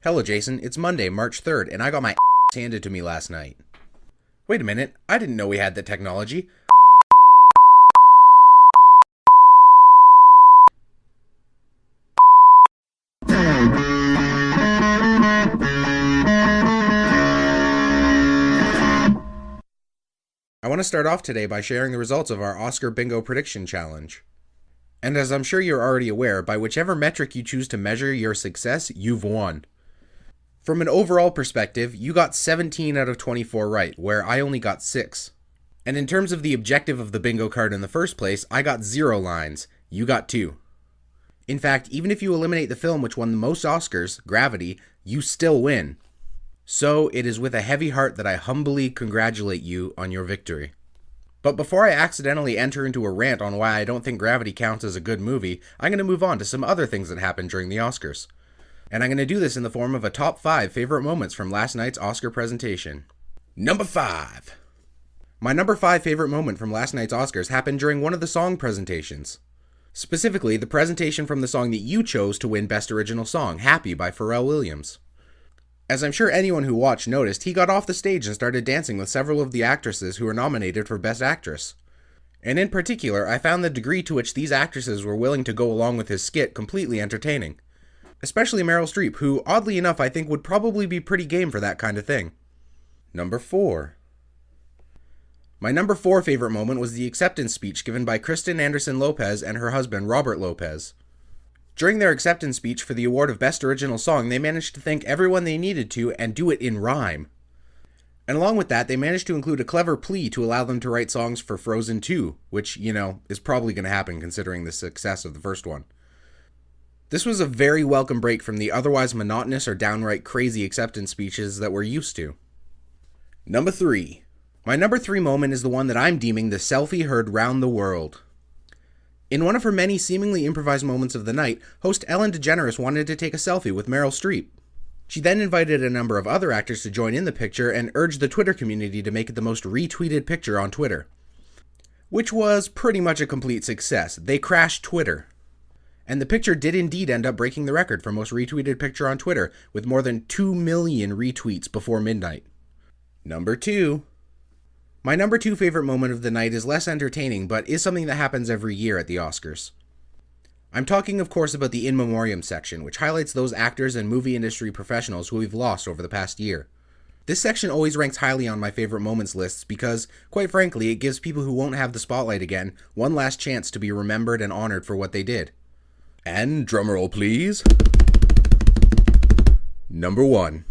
Hello, Jason. It's Monday, March 3rd, and I got my handed to me last night. Wait a minute. I didn't know we had that technology. I want to start off today by sharing the results of our Oscar Bingo Prediction Challenge. And as I'm sure you're already aware, by whichever metric you choose to measure your success, you've won. From an overall perspective, you got 17 out of 24 right, where I only got 6. And in terms of the objective of the bingo card in the first place, I got 0 lines, you got 2. In fact, even if you eliminate the film which won the most Oscars, Gravity, you still win. So it is with a heavy heart that I humbly congratulate you on your victory. But before I accidentally enter into a rant on why I don't think Gravity counts as a good movie, I'm going to move on to some other things that happened during the Oscars. And I'm going to do this in the form of a top 5 favorite moments from last night's Oscar presentation. Number 5. My number 5 favorite moment from last night's Oscars happened during one of the song presentations. Specifically, the presentation from the song that you chose to win Best Original Song, Happy by Pharrell Williams. As I'm sure anyone who watched noticed, he got off the stage and started dancing with several of the actresses who were nominated for Best Actress. And in particular, I found the degree to which these actresses were willing to go along with his skit completely entertaining. Especially Meryl Streep, who, oddly enough, I think would probably be pretty game for that kind of thing. Number 4. My number 4 favorite moment was the acceptance speech given by Kristen Anderson Lopez and her husband Robert Lopez. During their acceptance speech for the award of Best Original Song, they managed to thank everyone they needed to and do it in rhyme. And along with that, they managed to include a clever plea to allow them to write songs for Frozen 2, which, is probably going to happen considering the success of the first one. This was a very welcome break from the otherwise monotonous or downright crazy acceptance speeches that we're used to. Number 3. My number 3 moment is the one that I'm deeming the selfie heard round the world. In one of her many seemingly improvised moments of the night, host Ellen DeGeneres wanted to take a selfie with Meryl Streep. She then invited a number of other actors to join in the picture and urged the Twitter community to make it the most retweeted picture on Twitter. Which was pretty much a complete success. They crashed Twitter. And the picture did indeed end up breaking the record for most retweeted picture on Twitter, with more than 2 million retweets before midnight. Number 2. My number 2 favorite moment of the night is less entertaining, but is something that happens every year at the Oscars. I'm talking, of course, about the In Memoriam section, which highlights those actors and movie industry professionals who we've lost over the past year. This section always ranks highly on my favorite moments lists because, quite frankly, it gives people who won't have the spotlight again one last chance to be remembered and honored for what they did. And drumroll please. Number 1.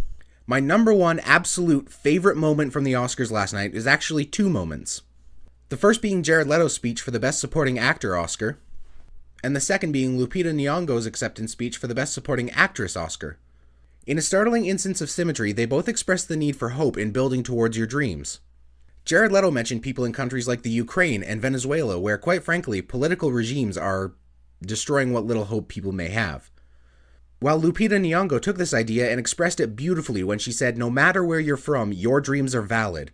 My number 1 absolute favorite moment from the Oscars last night is actually 2 moments. The first being Jared Leto's speech for the Best Supporting Actor Oscar, and the second being Lupita Nyong'o's acceptance speech for the Best Supporting Actress Oscar. In a startling instance of symmetry, they both expressed the need for hope in building towards your dreams. Jared Leto mentioned people in countries like the Ukraine and Venezuela where, quite frankly, political regimes are destroying what little hope people may have. While Lupita Nyong'o took this idea and expressed it beautifully when she said, no matter where you're from, your dreams are valid.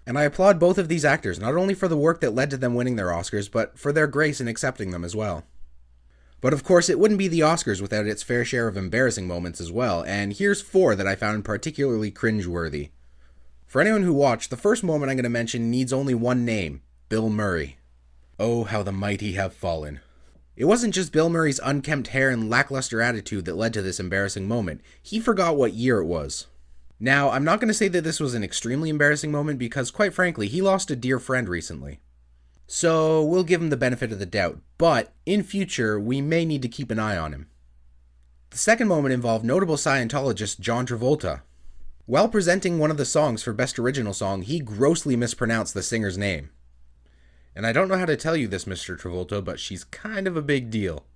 And I applaud both of these actors, not only for the work that led to them winning their Oscars, but for their grace in accepting them as well. But of course, it wouldn't be the Oscars without its fair share of embarrassing moments as well, and here's 4 that I found particularly cringeworthy. For anyone who watched, the first moment I'm going to mention needs only one name, Bill Murray. Oh, how the mighty have fallen. It wasn't just Bill Murray's unkempt hair and lackluster attitude that led to this embarrassing moment. He forgot what year it was. Now, I'm not going to say that this was an extremely embarrassing moment because, quite frankly, he lost a dear friend recently. So, we'll give him the benefit of the doubt, but in future, we may need to keep an eye on him. The second moment involved notable Scientologist John Travolta. While presenting one of the songs for Best Original Song, he grossly mispronounced the singer's name. And I don't know how to tell you this, Mr. Travolta, but she's kind of a big deal.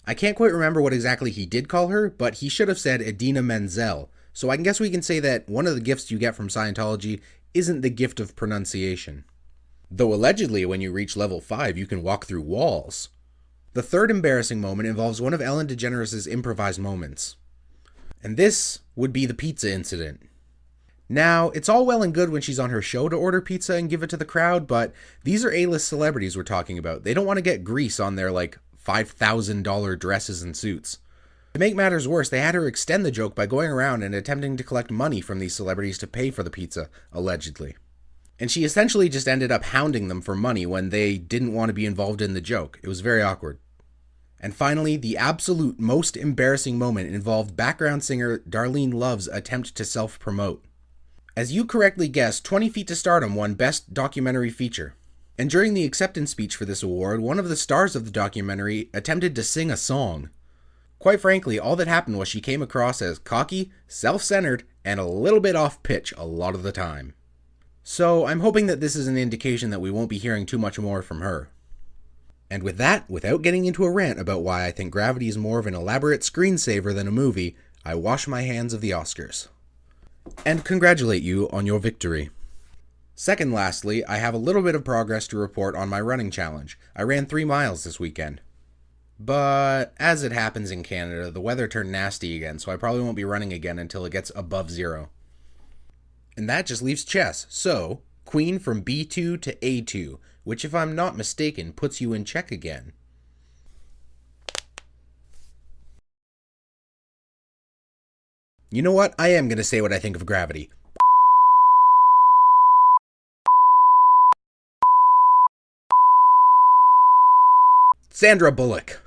I can't quite remember what exactly he did call her, but he should have said Idina Menzel, so I guess we can say that one of the gifts you get from Scientology isn't the gift of pronunciation. Though allegedly, when you reach level 5, you can walk through walls. The third embarrassing moment involves one of Ellen DeGeneres' improvised moments. And this would be the pizza incident. Now, it's all well and good when she's on her show to order pizza and give it to the crowd, but these are A-list celebrities we're talking about. They don't want to get grease on their, $5,000 dresses and suits. To make matters worse, they had her extend the joke by going around and attempting to collect money from these celebrities to pay for the pizza, allegedly. And she essentially just ended up hounding them for money when they didn't want to be involved in the joke. It was very awkward. And finally, the absolute most embarrassing moment involved background singer Darlene Love's attempt to self-promote. As you correctly guessed, 20 Feet to Stardom won Best Documentary Feature. And during the acceptance speech for this award, one of the stars of the documentary attempted to sing a song. Quite frankly, all that happened was she came across as cocky, self-centered, and a little bit off-pitch a lot of the time. So I'm hoping that this is an indication that we won't be hearing too much more from her. And with that, without getting into a rant about why I think Gravity is more of an elaborate screensaver than a movie, I wash my hands of the Oscars. And congratulate you on your victory. Second, lastly, I have a little bit of progress to report on my running challenge. I ran 3 miles this weekend. But as it happens in Canada, the weather turned nasty again, so I probably won't be running again until it gets above 0. And that just leaves chess. So, queen from b2 to a2, which if I'm not mistaken puts you in check again. You know what? I am going to say what I think of Gravity. Sandra Bullock.